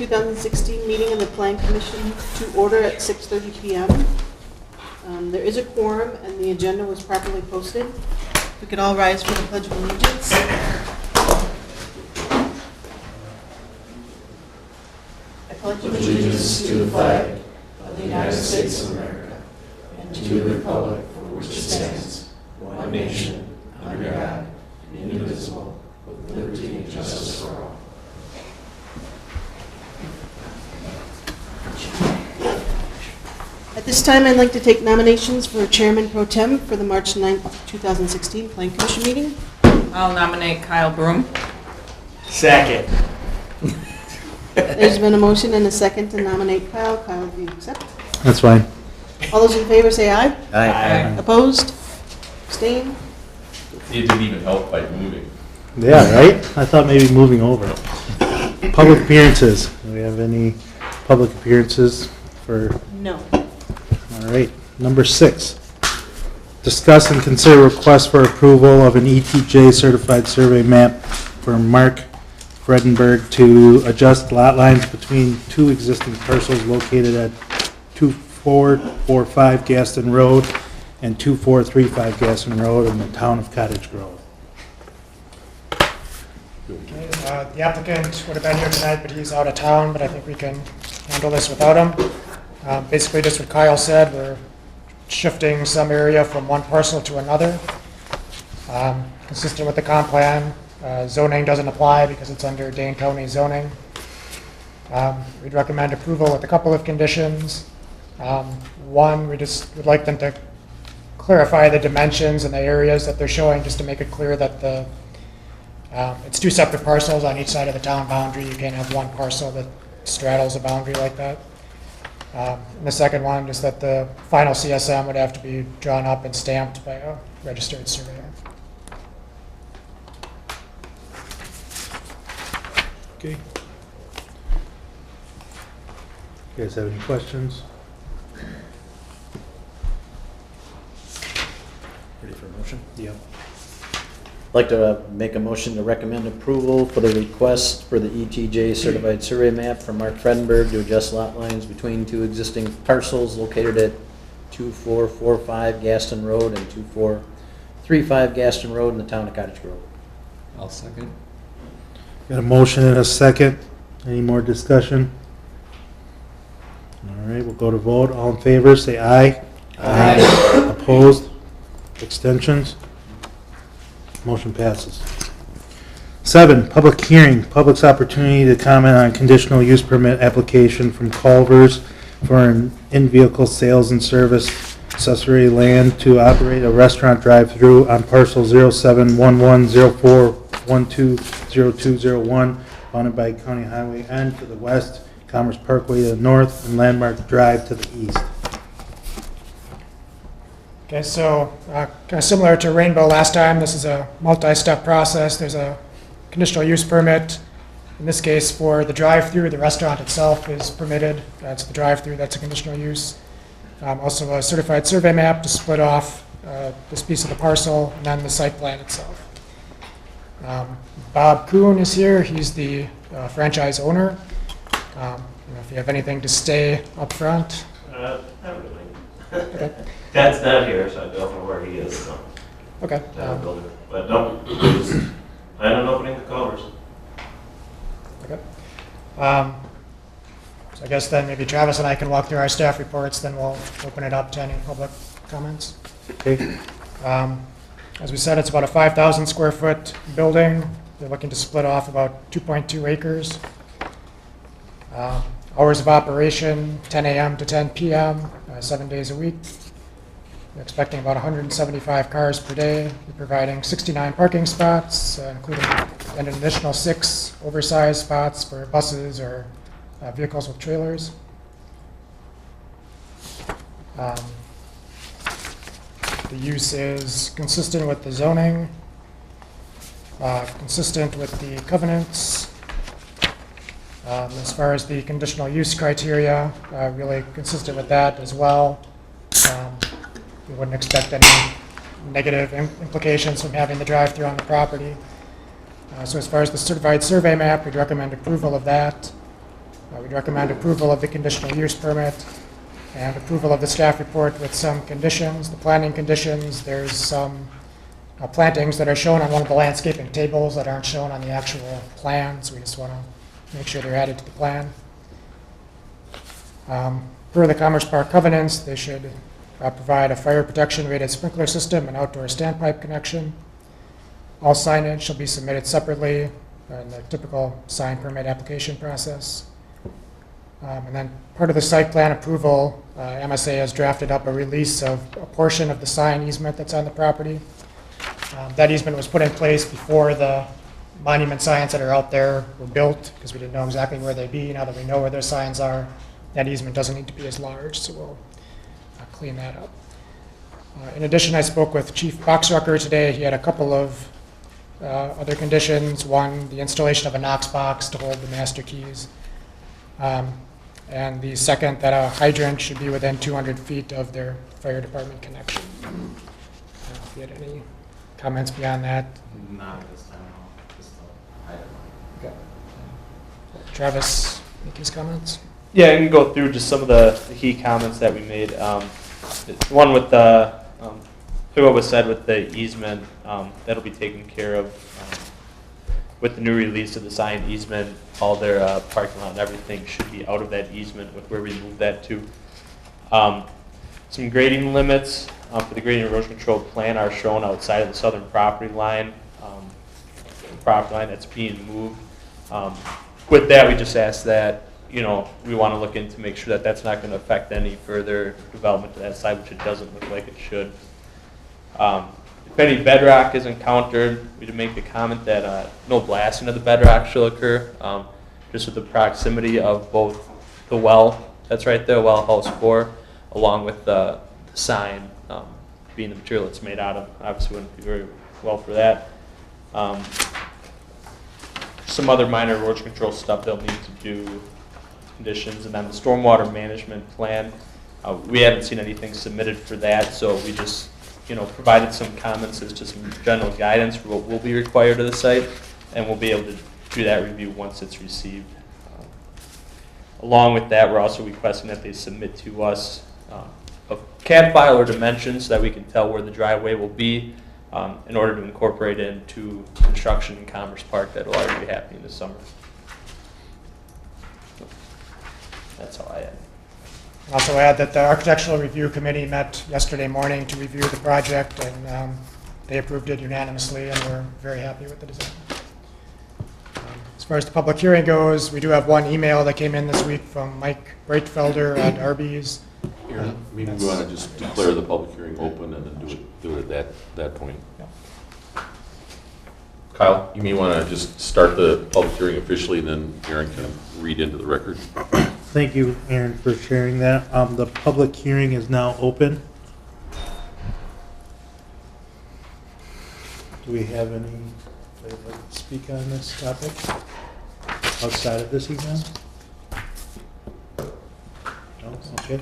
2016 meeting of the Plan Commission to order at 6:30 p.m. There is a quorum and the agenda was properly posted. We could all rise for the Pledge of Allegiance. I pledge allegiance to the flag of the United States of America and to the republic for which it stands, one nation, under God, indivisible, with liberty and justice for all. At this time, I'd like to take nominations for Chairman Pro Tem for the March 9th, 2016 Plan Commission meeting. I'll nominate Kyle Broom. Second. There's been a motion and a second to nominate Kyle. Kyle, do you accept? That's fine. All those in favor say aye. Aye. Opposed? Abstained? It didn't even help by moving. Yeah, right? I thought maybe moving over. Public appearances. Do we have any public appearances for? No. All right. Number 6. Discuss and consider request for approval of an ETJ certified survey map for Mark Fredenberg to adjust lot lines between two existing parcels located at 2445 Gaston Road and 2435 Gaston Road in the town of Cottage Grove. The applicant would have been here tonight, but he's out of town, but I think we can handle this without him. Basically, just what Kyle said, we're shifting some area from one parcel to another. Consistent with the comp plan, zoning doesn't apply because it's under Dane County zoning. We'd recommend approval with a couple of conditions. One, we just would like them to clarify the dimensions and the areas that they're showing, just to make it clear that it's two separate parcels on each side of the town boundary. You can't have one parcel that straddles a boundary like that. And the second one is that the final CSM would have to be drawn up and stamped by a registered surveyor. Okay. You guys have any questions? Ready for a motion? Yep. I'd like to make a motion to recommend approval for the request for the ETJ certified survey map from Mark Fredenberg to adjust lot lines between two existing parcels located at 2445 Gaston Road and 2435 Gaston Road in the town of Cottage Grove. I'll second. Got a motion and a second. Any more discussion? All right, we'll go to vote. All in favor, say aye. Aye. Opposed? Abstentions? Motion passes. 7, public hearing. Public's opportunity to comment on conditional use permit application from Culver's for an in-vehicle sales and service accessory land to operate a restaurant drive-through on parcel 071104120201, bounded by County Highway N to the west, Commerce Parkway to the north, and Landmark Drive to the east. Okay, so kind of similar to Rainbow last time, this is a multi-step process. There's a conditional use permit. In this case, for the drive-through, the restaurant itself is permitted. That's the drive-through, that's a conditional use. Also a certified survey map to split off this piece of the parcel, and then the site plan itself. Bob Kuhn is here. He's the franchise owner. If you have anything to stay up front. Not really. Okay. Dad's not here, so I don't know where he is. So. Okay. But no, just plan on opening the Culvers. Okay. So I guess then maybe Travis and I can walk through our staff reports, then we'll open it up to any public comments. Okay. As we said, it's about a 5,000 square foot building. They're looking to split off about 2.2 acres. Hours of operation, 10 a.m. to 10 p.m., 7 days a week. We're expecting about 175 cars per day. We're providing 69 parking spots, including an additional 6 oversized spots for buses or vehicles with trailers. The use is consistent with the zoning, consistent with the covenants. As far as the conditional use criteria, really consistent with that as well. We wouldn't expect any negative implications from having the drive-through on the property. So as far as the certified survey map, we'd recommend approval of that. We'd recommend approval of the conditional use permit and approval of the staff report with some conditions. The planning conditions, there's some plantings that are shown on one of the landscaping tables that aren't shown on the actual plans. We just want to make sure they're added to the plan. Per the Commerce Park covenants, they should provide a fire protection rated sprinkler system and outdoor standpipe connection. All signage shall be submitted separately in the typical sign permit application process. And then part of the site plan approval, MSA has drafted up a release of a portion of the sign easement that's on the property. That easement was put in place before the monument signs that are out there were built, because we didn't know exactly where they'd be. Now that we know where their signs are, that easement doesn't need to be as large, so we'll clean that up. In addition, I spoke with Chief Boxrucker today. He had a couple of other conditions. One, the installation of a Knox box to hold the master keys. And the second, that a hydrant should be within 200 feet of their fire department connection. I don't know if you had any comments beyond that. Not at this time, no. Just the item. Okay. Travis, make his comments? Yeah, I can go through just some of the key comments that we made. One with the, to what was said with the easement, that'll be taken care of with the new release of the sign easement. All their parking lot and everything should be out of that easement with where we move that to. Some grading limits for the grading erosion control plan are shown outside of the southern property line. The property line that's being moved. With that, we just ask that, you know, we want to look into make sure that that's not going to affect any further development to that side, which it doesn't look like it should. If any bedrock is encountered, we would make the comment that no blasting of the bedrock shall occur, just with the proximity of both the well that's right there, well house 4, along with the sign being the material it's made out of. Obviously wouldn't be very well for that. Some other minor erosion control stuff they'll need to do, conditions, and then the stormwater management plan. We haven't seen anything submitted for that, so we just, you know, provided some comments as to some general guidance for what will be required of the site, and we'll be able to do that review once it's received. Along with that, we're also requesting that they submit to us a CAD file or dimensions so that we can tell where the driveway will be in order to incorporate it into construction in Commerce Park that will already be happening this summer. That's all I had. I'll also add that the Architectural Review Committee met yesterday morning to review the project, and they approved it unanimously, and we're very happy with the design. As far as the public hearing goes, we do have one email that came in this week from Mike Breitfelder at Arby's. Aaron, maybe we want to just declare the public hearing open and then do it at that point. Yeah. Kyle, you may want to just start the public hearing officially, and then Aaron can read into the record. Thank you, Aaron, for sharing that. The public hearing is now open. Do we have any that would like to speak on this topic outside of this email? No? Okay.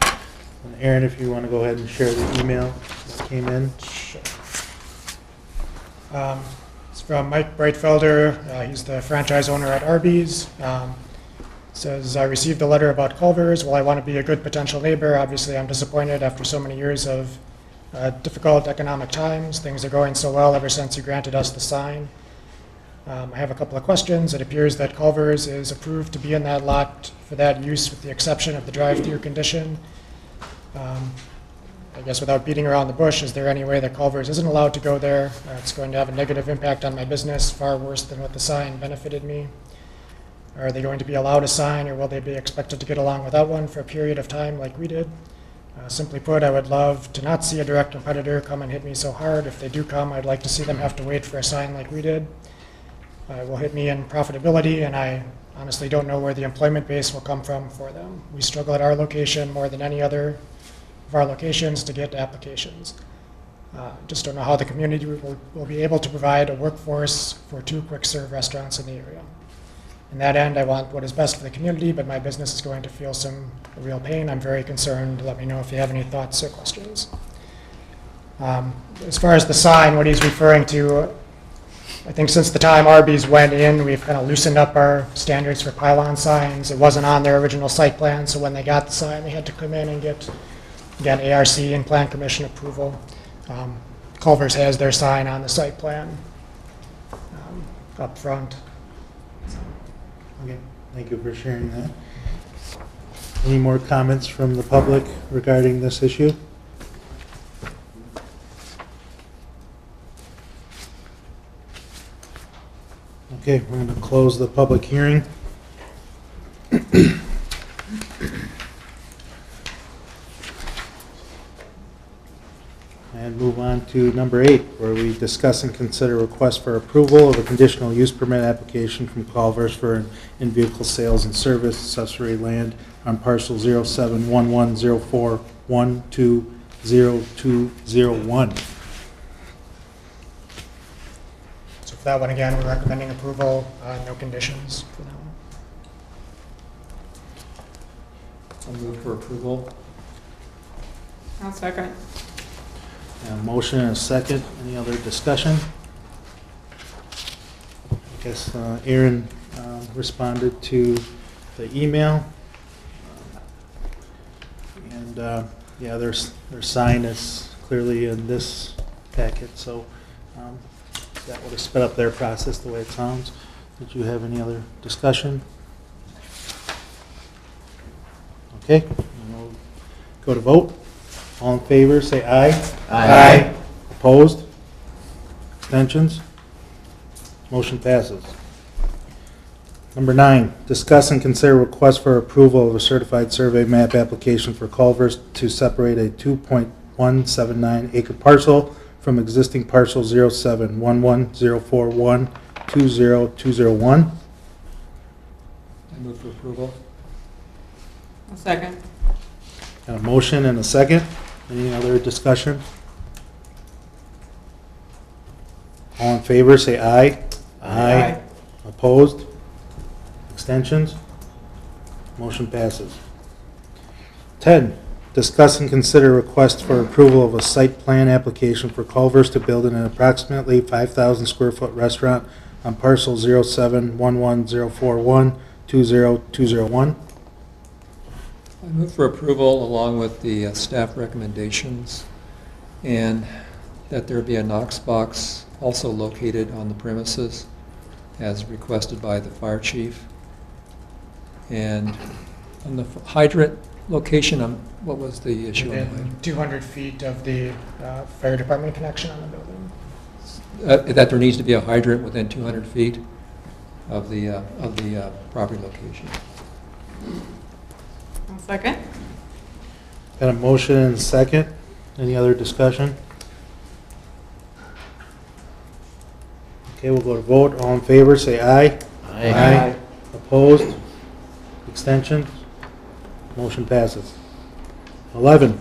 And Aaron, if you want to go ahead and share the email that came in. Sure. It's from Mike Breitfelder. He's the franchise owner at Arby's. Says, I received a letter about Culver's. Well, I want to be a good potential neighbor. Obviously, I'm disappointed after so many years of difficult economic times. Things are going so well ever since you granted us the sign. I have a couple of questions. It appears that Culver's is approved to be in that lot for that use with the exception of the drive-through condition. I guess without beating around the bush, is there any way that Culver's isn't allowed to go there? It's going to have a negative impact on my business, far worse than what the sign benefited me. Are they going to be allowed a sign, or will they be expected to get along without one for a period of time like we did? Simply put, I would love to not see a direct competitor come and hit me so hard. If they do come, I'd like to see them have to wait for a sign like we did. It will hit me in profitability, and I honestly don't know where the employment base will come from for them. We struggle at our location more than any other of our locations to get applications. Just don't know how the community will be able to provide a workforce for 2 quick-serve restaurants in the area. In that end, I want what is best for the community, but my business is going to feel some real pain. I'm very concerned. Let me know if you have any thoughts or questions. As far as the sign, what he's referring to, I think since the time Arby's went in, we've kind of loosened up our standards for pylon signs. It wasn't on their original site plan, so when they got the sign, they had to come in and get, again, ARC and Plan Commission approval. Culver's has their sign on the site plan up front. Okay, thank you for sharing that. Any more comments from the public regarding this issue? Okay, we're going to close the public hearing. And move on to number 8, where we discuss and consider request for approval of a conditional use permit application from Culver's for an in-vehicle sales and service accessory land on parcel 071104120201. So for that one, again, we're recommending approval, no conditions for that one. I'll move for approval. I'll second. A motion and a second. Any other discussion? I guess Aaron responded to the email. And yeah, their sign is clearly in this packet, so that would have sped up their process the way it sounds. Did you have any other discussion? Okay, we'll go to vote. All in favor, say aye. Aye. Opposed? Abstentions? Motion passes. Number 9, discuss and consider request for approval of a certified survey map application for Culver's to separate a 2.179 acre parcel from existing parcel 071104120201. I move for approval. I'll second. Got a motion and a second. Any other discussion? All in favor, say aye. Aye. Opposed? Extensions? Motion passes. 10, discuss and consider request for approval of a site plan application for Culver's to build an approximately 5,000 square foot restaurant on parcel 071104120201. I move for approval along with the staff recommendations, and that there be a Knox box also located on the premises as requested by the fire chief. And on the hydrant location, what was the issue on the Within hydrant? 200 feet of the fire department connection on the building. That there needs to be a hydrant within 200 feet of the property location. I'll second. Got a motion and a second. Any other discussion? Okay, we'll go to vote. All in favor, say aye. Aye. Opposed? Extensions? Motion passes. 11,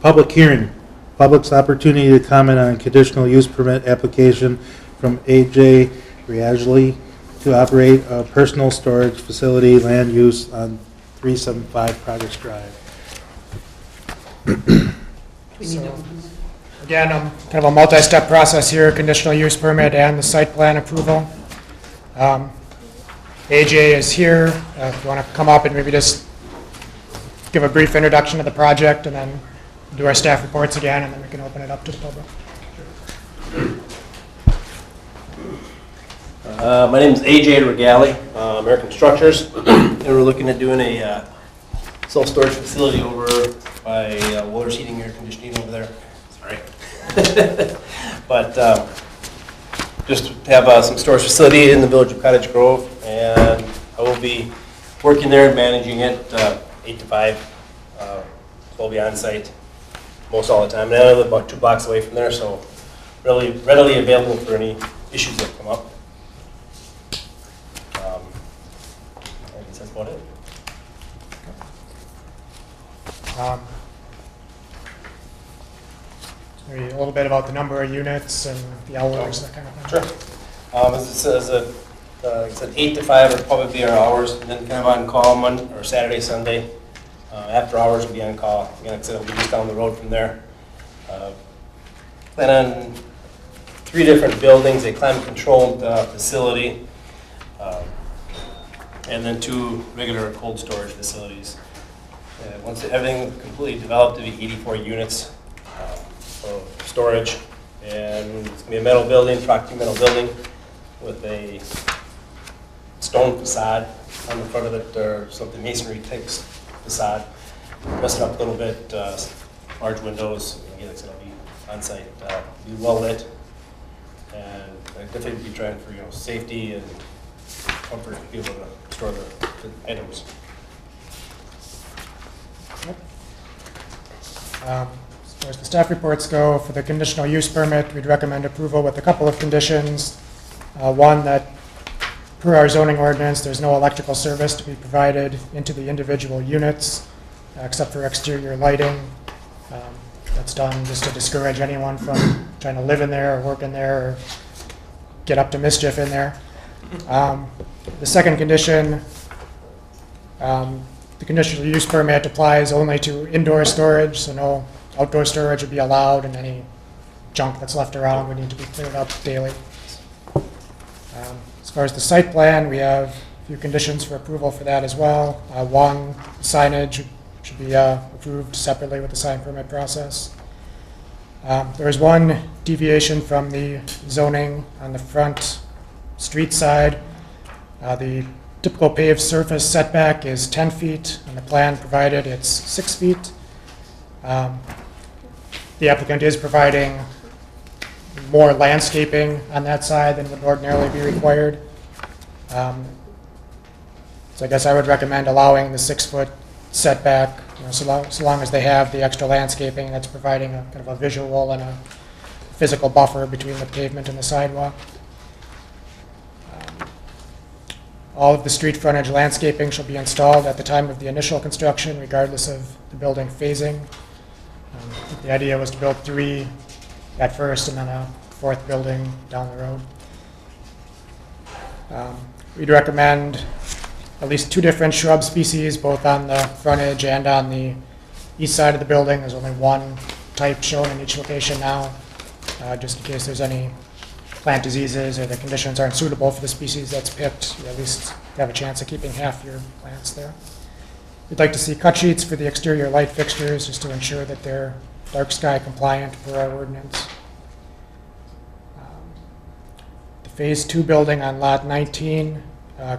public hearing. Public's opportunity to comment on a conditional use permit application from A.J. Riagli to operate a personal storage facility land use on 375 Progress Drive. So, again, kind of a multi-step process here, conditional use permit and the site plan approval. AJ is here. If you want to come up and maybe just give a brief introduction to the project and then do our staff reports again, and then we can open it up to the public. My name is AJ Regali, American Structures, and we're looking at doing a self-storage facility over by Wohlers Heating and Air Conditioning over there. Sorry. But just to have some storage facility in the village of Cottage Grove, and I will be working there and managing it 8 to 5. So I'll be on site most all the time. And I live about 2 blocks away from there, so really readily available for any issues that come up. I guess that's about it. Maybe a little bit about the number of units and the hours, that kind of thing. Sure. As it says, like I said, 8 to 5 would probably be our hours, and then kind of on call Monday or Saturday, Sunday. After hours, we'll be on call. Again, like I said, we'll be just down the road from there. Plan on 3 different buildings, a climate-controlled facility, and then 2 regular cold storage facilities. Once everything completely developed, to be 84 units of storage, and it's gonna be a metal building, property metal building, with a stone facade on the front of it, or something masonry type facade. Dress it up a little bit, large windows. Again, it's gonna be on site, be well lit, and I definitely be trying for safety and comfort to be able to store the items. As far as the staff reports go, for the conditional use permit, we'd recommend approval with a couple of conditions. One, that per our zoning ordinance, there's no electrical service to be provided into the individual units, except for exterior lighting. That's done just to discourage anyone from trying to live in there or work in there or get up to mischief in there. The second condition, the conditional use permit applies only to indoor storage, so no outdoor storage would be allowed, and any junk that's left around would need to be cleared up daily. As far as the site plan, we have a few conditions for approval for that as well. One, signage should be approved separately with the sign permit process. There is one deviation from the zoning on the front street side. The typical paved surface setback is 10 feet. On the plan provided, it's 6 feet. The applicant is providing more landscaping on that side than would ordinarily be required. So I guess I would recommend allowing the 6-foot setback, so long as they have the extra landscaping that's providing a kind of a visual and a physical buffer between the pavement and the sidewalk. All of the street frontage landscaping shall be installed at the time of the initial construction, regardless of the building phasing. The idea was to build 3 at first and then a 4th building down the road. We'd recommend at least 2 different shrub species, both on the frontage and on the east side of the building. There's only 1 type shown in each location now, just in case there's any plant diseases or the conditions aren't suitable for the species that's picked. You at least have a chance of keeping half your plants there. We'd like to see cut sheets for the exterior light fixtures, just to ensure that they're dark sky compliant per our ordinance. The Phase 2 building on Lot 19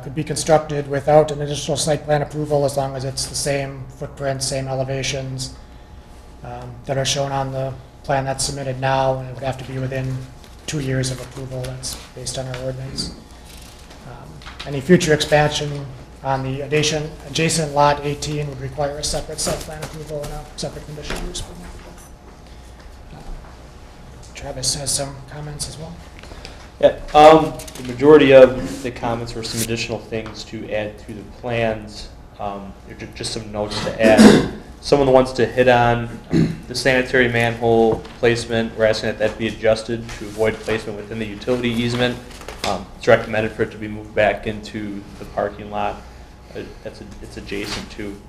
could be constructed without an additional site plan approval, as long as it's the same footprint, same elevations that are shown on the plan that's submitted now, and it would have to be within 2 years of approval. That's based on our ordinance. Any future expansion on the adjacent Lot 18 would require a separate site plan approval and a separate conditional use permit. Travis has some comments as well. Yeah, the majority of the comments were some additional things to add to the plans. Just some notes to add. Some of the ones to hit on, the sanitary manhole placement, we're asking that be adjusted to avoid placement within the utility easement. It's recommended for it to be moved back into the parking lot. It's adjacent to.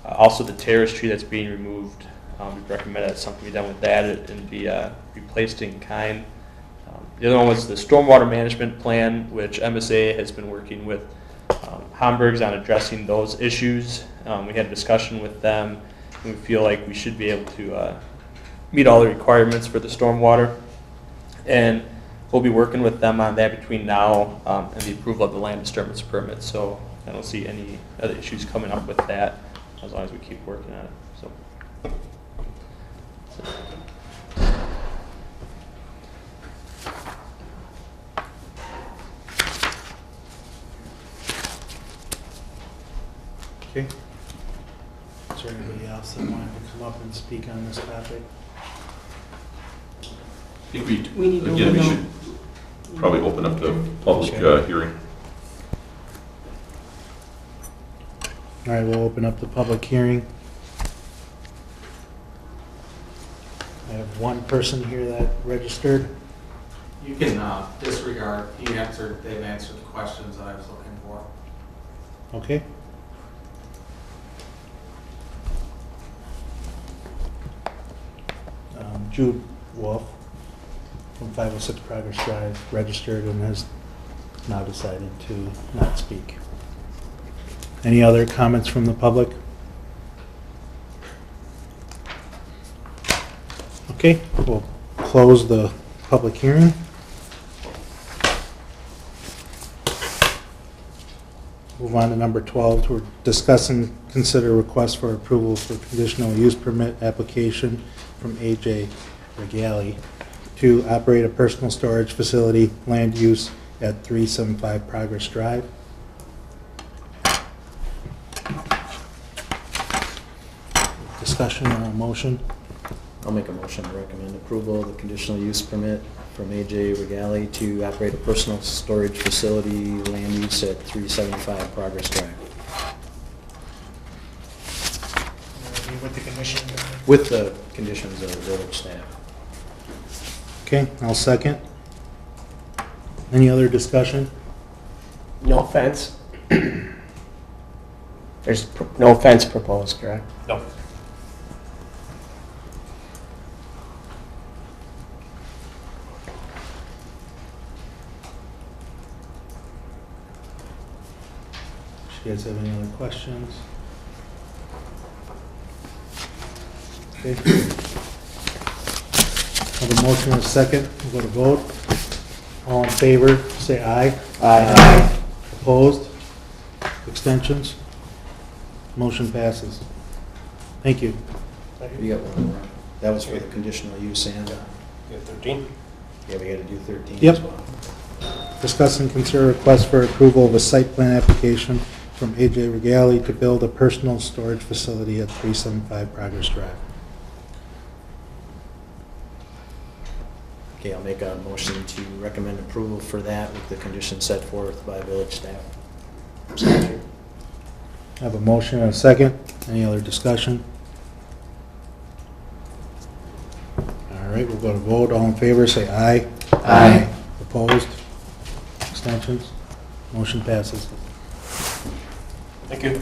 Also, the terrace tree that's being removed, we recommend that something be done with that and be replaced in kind. The other one was the stormwater management plan, which MSA has been working with Hamburg's on addressing those issues. We had a discussion with them. We feel like we should be able to meet all the requirements for the stormwater. And we'll be working with them on that between now and the approval of the land disturbance permit. So I don't see any other issues coming up with that as long as we keep working on it. So. Okay. Is there anybody else that wanted to come up and speak on this topic? I think We need to again, we know. should probably open up the public hearing. All right, we'll open up the public hearing. I have one person here that registered. You can disregard, they've answered the questions that I was looking for. Okay. Jude Wolf from 506 Progress Drive, registered and has now decided to not speak. Any other comments from the public? Okay, we'll close the public hearing. Move on to number 12, to discuss and consider request for approval for conditional use permit application from AJ Regali to operate a personal storage facility, land use at 375 Progress Drive. Discussion or a motion? I'll make a motion to recommend approval of the conditional use permit from AJ Regali to operate a personal storage facility, land use at 375 Progress Drive. With the condition. With the conditions of the village staff. Okay, I'll second. Any other discussion? No fence? There's no fence proposed, correct? No. Do you guys have any other questions? Okay. Have a motion and a second. We'll go to vote. All in favor, say aye. Aye. Opposed? Extensions? Motion passes. Thank you. You got one more. That was for the conditional use and, You have 13? yeah, we gotta do 13 Yep. as well. Discuss and consider request for approval of a site plan application from AJ Regali to build a personal storage facility at 375 Progress Drive. Okay, I'll make a motion to recommend approval for that with the conditions set forth by village staff. I have a motion and a second. Any other discussion? All right, we'll go to vote. All in favor, say aye. Aye. Opposed? Extensions? Motion passes. Thank you.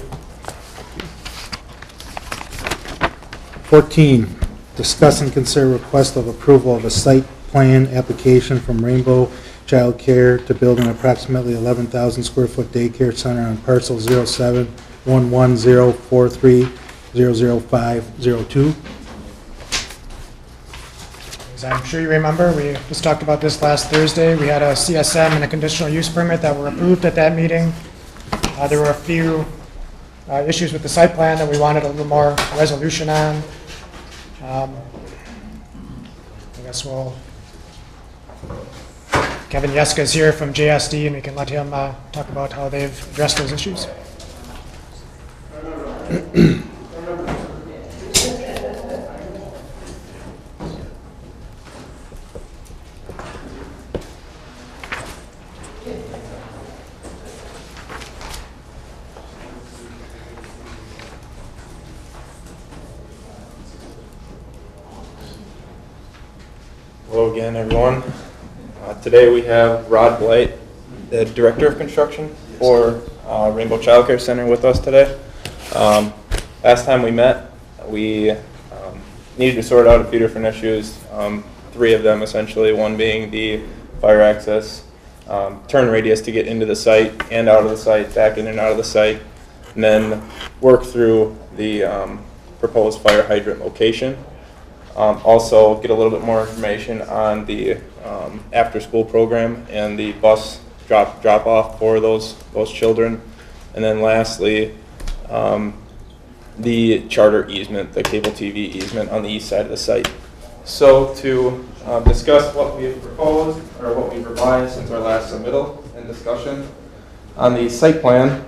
14, discuss and consider request of approval of a site plan application from Rainbow Child Care to build an approximately 11,000 square foot daycare center on parcel 071104300502. As I'm sure you remember, we just talked about this last Thursday. We had a CSM and a conditional use permit that were approved at that meeting. There were a few issues with the site plan that we wanted a little more resolution on. I guess Kevin Yeska is here from JSD, and we can let him talk about how they've addressed those issues. Hello again, everyone. Today we have Rod Blight, the Director of Construction for Rainbow Child Care Center with us today. Last time we met, we needed to sort out a few different issues, 3 of them essentially, one being the fire access, turn radius to get into the site and out of the site, back in and out of the site, and then work through the proposed fire hydrant location. Also get a little bit more information on the after-school program and the bus drop-off for those children. And then lastly, the charter easement, the cable TV easement on the east side of the site. So to discuss what we have proposed, or what we've revised since our last submittal and discussion on the site plan,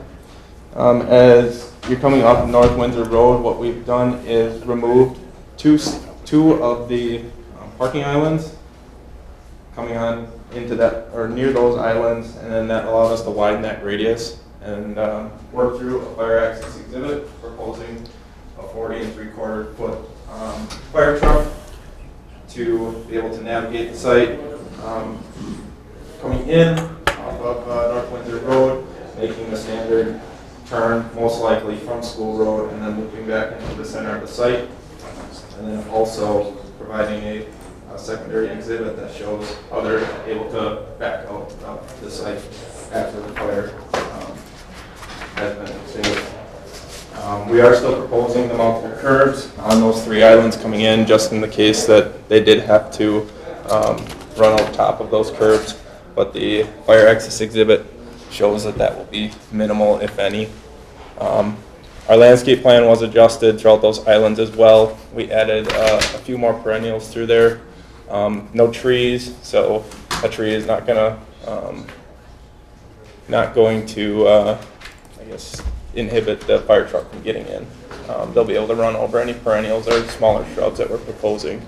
as you're coming off of North Windsor Road, what we've done is removed two of the parking islands coming on into that, or near those islands, and then that allowed us to widen that radius and work through a fire access exhibit proposing a 40 3/4 foot fire truck to be able to navigate the site coming in off of North Windsor Road, making the standard turn most likely from School Road and then looping back into the center of the site. And then also providing a a secondary exhibit that shows how they're able to back out of the site after the fire has been extinguished. We are still proposing to mount the curbs on those 3 islands coming in, just in the case that they did have to run over top of those curbs. But the fire access exhibit shows that that will be minimal, if any. Our landscape plan was adjusted throughout those islands as well. We added a few more perennials through there. No trees, so a tree is not going to, I guess, inhibit the fire truck from getting in. They'll be able to run over any perennials or smaller shrubs that we're proposing.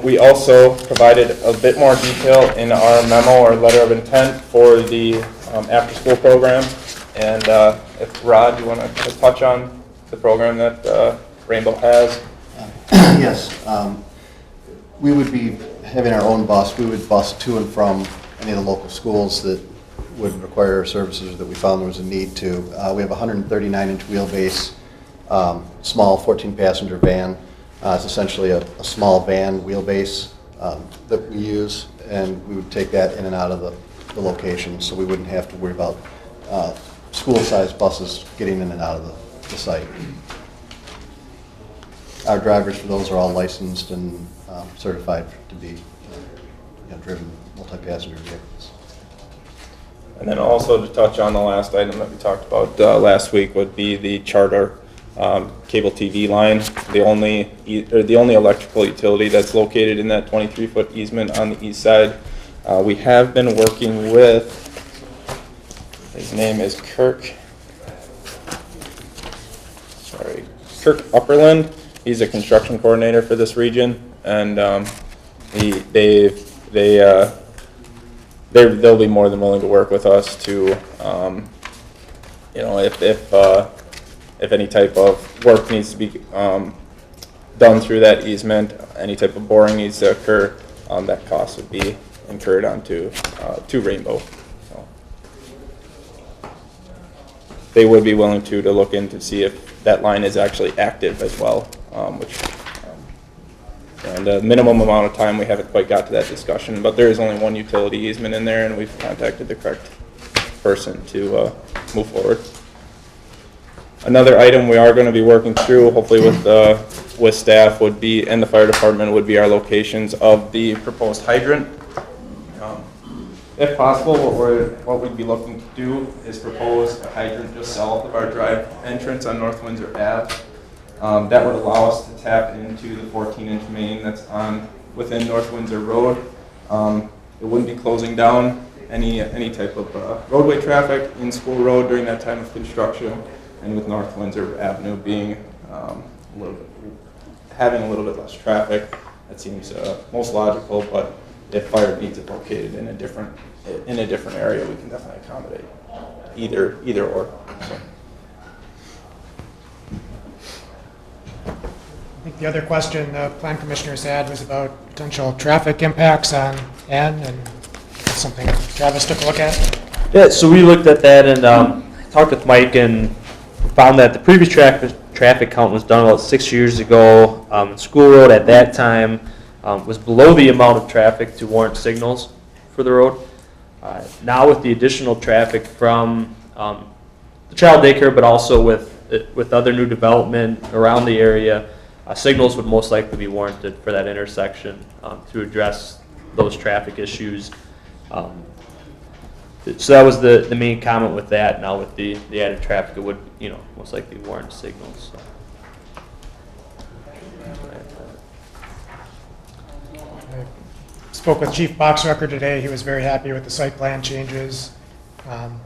We also provided a bit more detail in our memo or letter of intent for the after-school program. And if Rod, you want to touch on the program that Rainbow has? Yes. We would be having our own bus. We would bus to and from any of the local schools that would require services that we found there was a need to. We have a 139-inch wheelbase, small 14-passenger van. It's essentially a small van wheelbase that we use, and we would take that in and out of the location, so we wouldn't have to worry about school-sized buses getting in and out of the site. Our drivers for those are all licensed and certified to be driven multi-passenger vehicles. And then also to touch on the last item that we talked about last week would be the charter cable TV line, the only electrical utility that's located in that 23-foot easement on the east side. We have been working with, his name is Kirk Upperland. He's a construction coordinator for this region, and they'll be more than willing to work with us to, if any type of work needs to be done through that easement, any type of boring needs to occur, that cost would be incurred onto to Rainbow. So they would be willing to look in to see if that line is actually active as well, and a minimum amount of time, we haven't quite got to that discussion, but there is only one utility easement in there, and we've contacted the correct person to move forward. Another item we are going to be working through, hopefully with staff, would be, and the fire department, would be our locations of the proposed hydrant. If possible, what we'd be looking to do is propose a hydrant just south of our drive entrance on North Windsor Ave. That would allow us to tap into the 14-inch main that's within North Windsor Road. It wouldn't be closing down any type of roadway traffic in School Road during that time of construction, and with North Windsor Avenue being having a little bit less traffic, that seems most logical. But if fire needs it located in a different area, we can definitely accommodate either or. So. I think the other question the plan commissioners had was about potential traffic impacts on N, and that's something Travis took a look at. Yeah, so we looked at that and talked with Mike and found that the previous traffic count was done about 6 years ago. School Road at that time was below the amount of traffic to warrant signals for the road. Now with the additional traffic from the child daycare, but also with other new development around the area, signals would most likely be warranted for that intersection to address those traffic issues. So that was the main comment with that. Now with the added traffic, it would most likely warrant signals. So. I spoke with Chief Boxrucker today. He was very happy with the site plan changes, and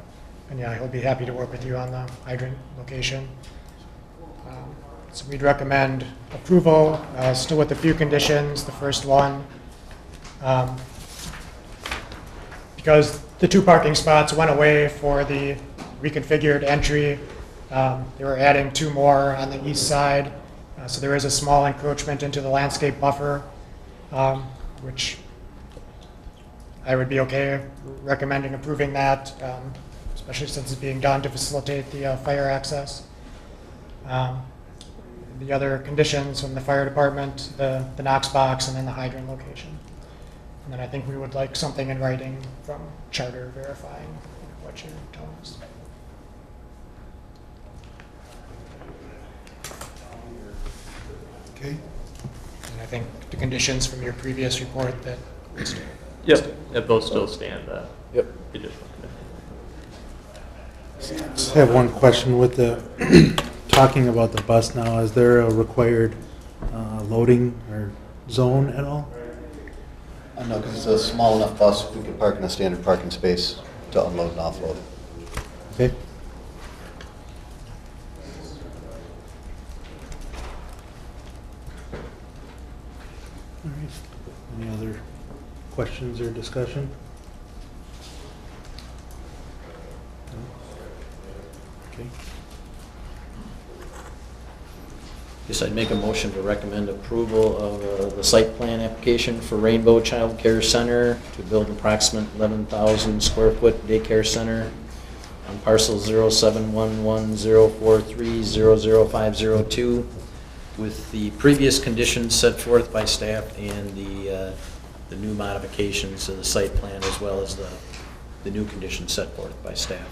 yeah, he'll be happy to work with you on the hydrant location. So we'd recommend approval, still with a few conditions. The first one, because the 2 parking spots went away for the reconfigured entry, they were adding 2 more on the east side. So there is a small encroachment into the landscape buffer, which I would be okay recommending approving that, especially since it's being done to facilitate the fire access. the other conditions from the fire department, the Knox box, and then the hydrant location. And then I think we would like something in writing from Charter verifying what you're telling us. Okay. And I think the conditions from your previous report that. Yep, those still stand. Yep. Additional conditions. Just have one question with the, talking about the bus now, is there a required loading or zone at all? No, because it's a small enough bus, we can park in a standard parking space to unload and offload. Okay. All right. Any other questions or discussion? No? Okay. Guess I'd make a motion to recommend approval of the site plan application for Rainbow Child Care Center to build approximate 11,000 square foot daycare center on parcel 071104300502 with the previous conditions set forth by staff and the new modifications to the site plan as well as the new conditions set forth by staff.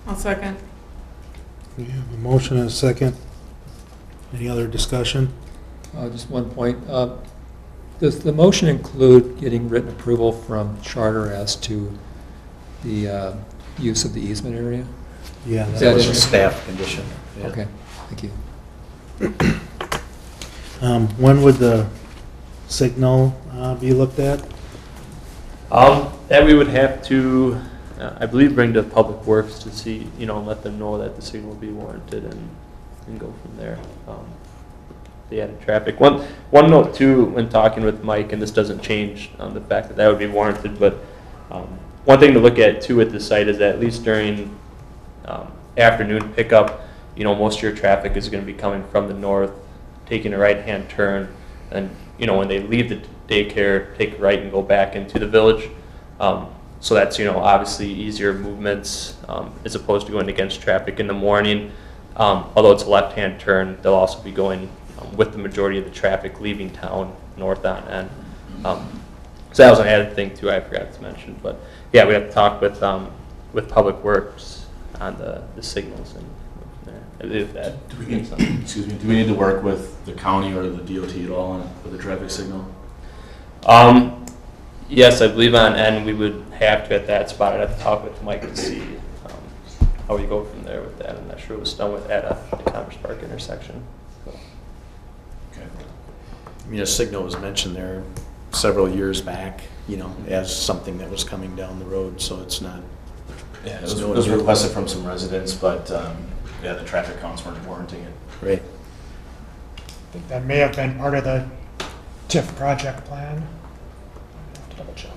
I'll second. We have a motion and a second. Any other discussion? Just one point. Does the motion include getting written approval from Charter as to the use of the easement area? Yeah. Is That was in a there? staff condition. Yeah. Okay, thank you. When would the signal be looked at? That we would have to, I believe, bring to Public Works to see, and let them know that the signal will be warranted and go from there. The added traffic. One note too, when talking with Mike, and this doesn't change the fact that would be warranted, but one thing to look at too at the site is that at least during afternoon pickup, most of your traffic is going to be coming from the north, taking a right-hand turn, and when they leave the daycare, take a right and go back into the village. So that's obviously easier movements as opposed to going against traffic in the morning. Although it's a left-hand turn, they'll also be going with the majority of the traffic leaving town north on end. So that was an added thing too I forgot to mention. But yeah, we have to talk with Public Works on the signals and go from there. If that Do we need to work with the county or the DOT at all with the traffic signal? Yes, I believe on end we would have to at that spot. I'd have to talk with Mike to see how we go from there with that. I'm not sure it was done with at the Commerce Park intersection. So. Okay. I mean, a signal was mentioned there several years back, as something that was coming down the road, so it's not. Yeah, it was requested from some residents, but the traffic counts weren't warranting it. Right. I think that may have been part of the TIF project plan. I'll have to double check.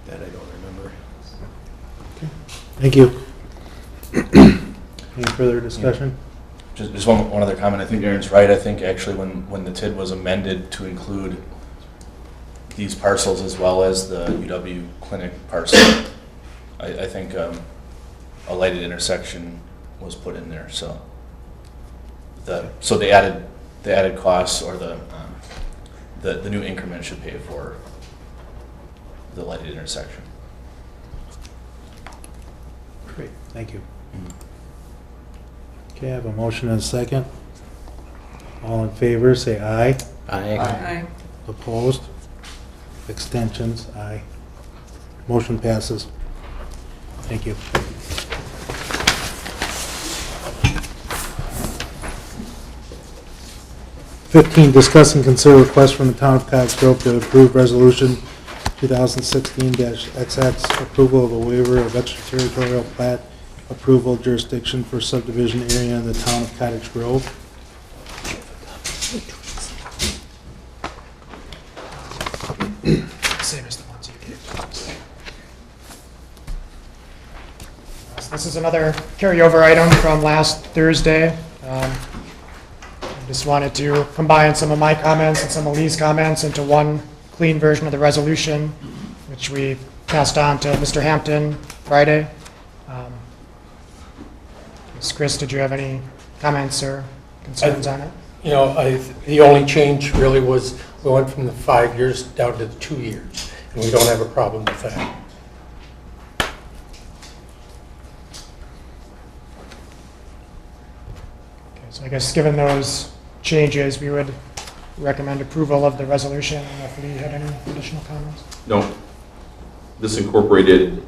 That I don't remember. Thank you. Any further discussion? Just one other comment. I think Aaron's right. I think actually when the TID was amended to include these parcels as well as the UW clinic parcel, I think a lighted intersection was put in there. So the added costs or the new increment should pay for the lighted intersection. Great, thank you. Okay, I have a motion and a second. All in favor, say aye. Aye. Aye. Opposed? Extensions? Aye. Motion passes. Thank you. (15) Discuss and consider request from the town of Cottage Grove to approve resolution 2016-XX approval of a waiver of extraterritorial plat approval jurisdiction for subdivision area in the town of Cottage Grove. Same as the ones you gave to us. So this is another carryover item from last Thursday. I just wanted to combine some of my comments and some of Lee's comments into one clean version of the resolution, which we passed on to Mr. Hampton Friday. Ms. Chris, did you have any comments or concerns on it? You know, the only change really was we went from the 5 years down to the 2 years, and we don't have a problem with that. Okay, so I guess given those changes, we would recommend approval of the resolution. I don't know if Lee had any additional comments. No. This incorporated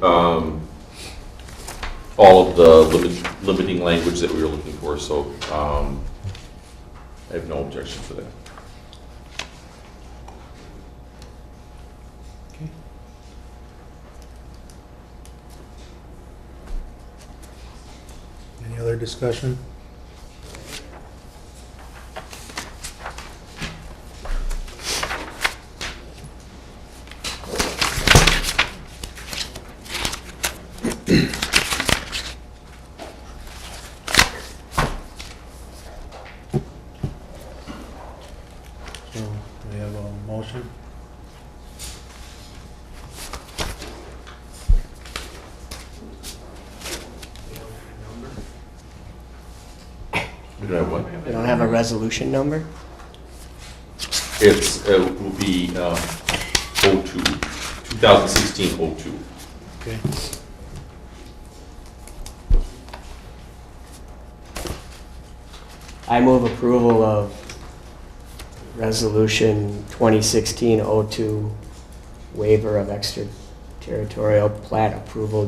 all of the limiting language that we were looking for, so I have no objection for that. Okay. Any other discussion? So we have a motion. We don't have one. They don't have a resolution number? It will be 2016-02. Okay. I move approval of Resolution 2016-02, waiver of extraterritorial plat approval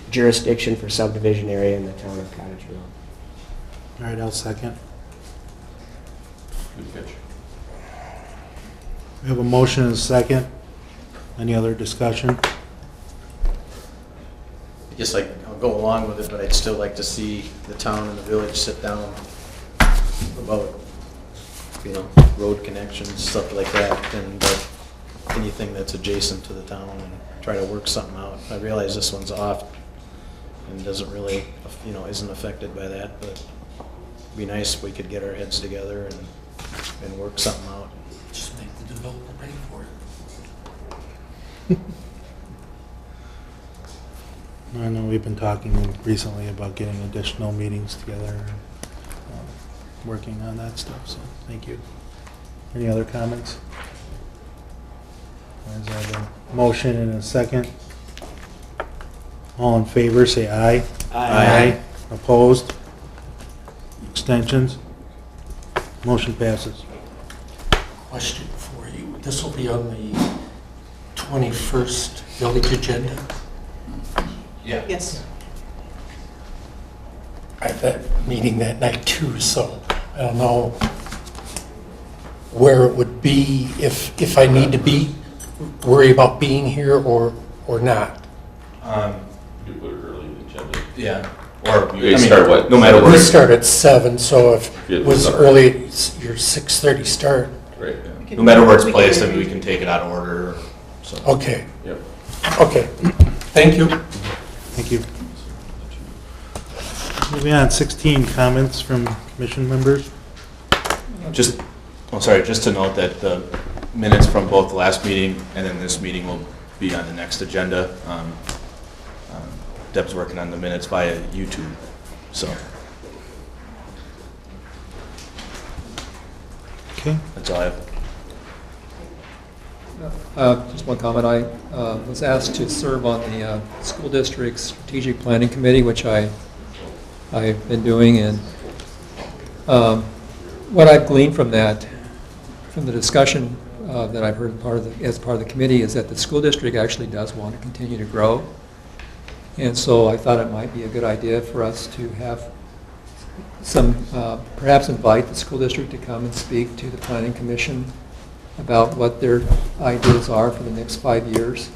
jurisdiction for subdivision area in the town of Cottage Grove. All right, I'll second. Good catch. We have a motion and a second. Any other discussion? I guess I'll go along with it, but I'd still like to see the town and the village sit down about, road connections, stuff like that, and anything that's adjacent to the town, and try to work something out. I realize this one's off and doesn't really, isn't affected by that, but it'd be nice if we could get our heads together and work something out. Just make the developer pay for it. I know we've been talking recently about getting additional meetings together, working on that stuff, so thank you. Any other comments? There's a motion and a second. All in favor, say aye. Aye. Opposed? Extensions? Motion passes. Question for you. This will be on the 21st village agenda. Yeah. Yes. I have that meeting that night too, so I don't know where it would be if I need to worry about being here or not. You put it early in the agenda. Yeah. Or, You start what? No matter We where. start at 7, so if Yeah, it was start. early, your 6:30 start. Right. No matter where it's placed, I mean, we can take it out of order, so. Okay, Yep. okay. Thank you. Thank you. Moving on, 16, comments from commission members. Just to note that the minutes from both the last meeting and then this meeting will be on the next agenda. Deb's working on the minutes via YouTube, so Okay. that's all I have. Just one comment. I was asked to serve on the school district's strategic planning committee, which I've been doing, and what I've gleaned from that, from the discussion that I've heard as part of the committee, is that the school district actually does want to continue to grow, and so I thought it might be a good idea for us to have perhaps invite the school district to come and speak to the planning commission about what their ideas are for the next 5 years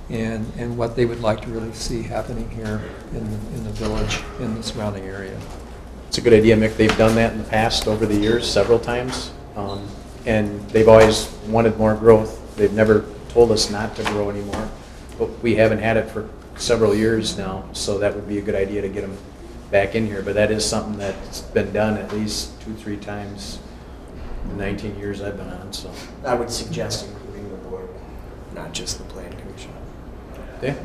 and what they would like to really see happening here in the village, in the surrounding area. It's a good idea, Mick. They've done that in the past over the years, several times, and they've always wanted more growth. They've never told us not to grow anymore, but we haven't had it for several years now, so that would be a good idea to get them back in here. But that is something that's been done at least 2-3 times in the 19 years I've been on, so. I would suggest including the board, not just the plan commission. Okay.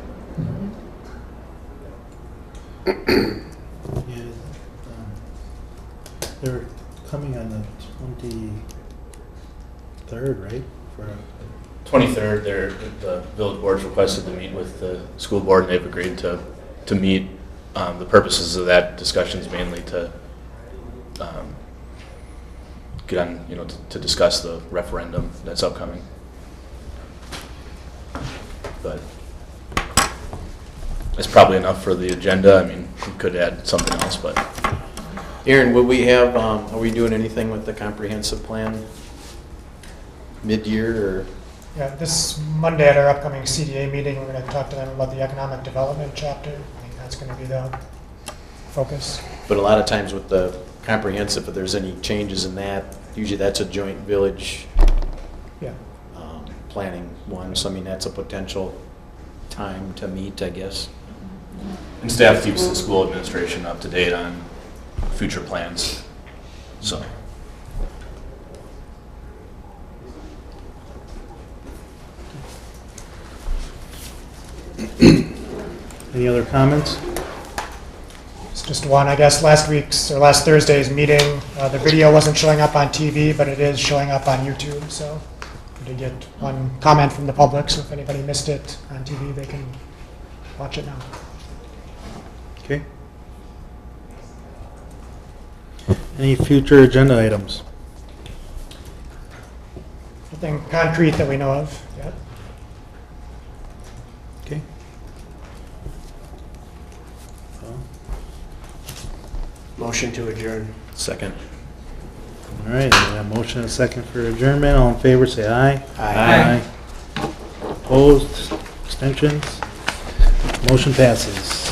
Yeah, they're coming on the 23rd, right? For 23rd, the village board's requested to meet with the school board, and they've agreed to meet. The purposes of that discussion is mainly to get on, to discuss the referendum that's upcoming. But it's probably enough for the agenda. I mean, we could add something else, but Aaron, will we have, are we doing anything with the comprehensive plan mid-year or? Yeah, this Monday at our upcoming CDA meeting, we're going to talk to them about the economic development chapter. I think that's going to be the focus. But a lot of times with the comprehensive, if there's any changes in that, usually that's a joint village Yeah. planning one. So I mean, that's a potential time to meet, I guess. and staff keeps the school administration up to date on future plans. So. any other comments? It's just one, I guess, last Thursday's meeting, the video wasn't showing up on TV, but it is showing up on YouTube, so we did get one comment from the public, so if anybody missed it on TV, they can watch it now. Okay. Any future agenda items? Nothing concrete that we know of yet. Okay. Well, Motion to adjourn. Second. all right, we have a motion and a second for adjournment. All in favor, say aye. Aye. Opposed? Abstentions? Motion passes.